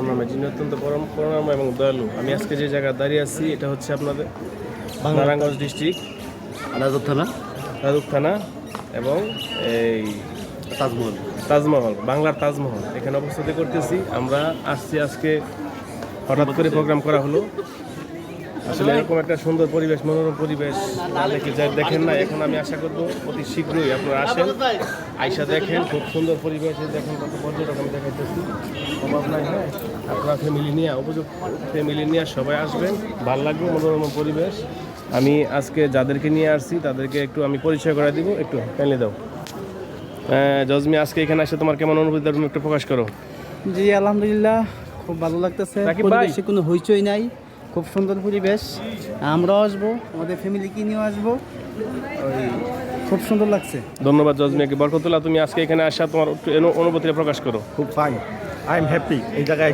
নামে যিনি অত্যন্ত পরম করুণাময় এবং দয়ালু। আমি আজকে যে জায়গায় দাঁড়িয়ে আছি এটা হচ্ছে আপনাদের নারায়ণগঞ্জ ডিস্ট্রিক্ট রাজুক থানা এবং এই তাজমহল বাংলার তাজমহল এখানে অবস্থিত করতেছি। আমরা আসছি আজকে হঠাৎ করে প্রোগ্রাম করা হলো। আসলে এরকম একটা সুন্দর পরিবেশ, মনোরম পরিবেশ দেখেন না। এখন আমি আশা করব অতি শীঘ্রই আপনারা আসেন, আইসা দেখেন। খুব সুন্দর পরিবেশ, দেখেন কত পর্যটক আমি দেখাইতেছি। অভাব নাই। হ্যাঁ, আপনার ফ্যামিলি নিয়ে, উপযুক্ত ফ্যামিলি নিয়ে সবাই আসবেন, ভালো লাগবে, মনোরম পরিবেশ। আমি আজকে যাদেরকে নিয়ে আসছি তাদেরকে একটু আমি পরিচয় করে দিব। একটু ফ্যামিলি দাও। জজমি, আজকে এখানে এসে তোমার কেমন অনুভূতি তুমি একটু প্রকাশ করো। জি আলহামদুলিল্লাহ, খুব ভালো লাগতেছে। পরিবেশে কোনো হইচই নাই, খুব সুন্দর পরিবেশ। আমরাও আসবো, আমাদের ফ্যামিলিকে নিয়েও আসবো, খুব সুন্দর লাগছে। ধন্যবাদ জজমিকে। বরকতুল্লাহ, তুমি আজকে এখানে আসা তোমার অনুভূতিটা প্রকাশ করো। খুব ফাইন, আই এম হ্যাপি এই জায়গায়।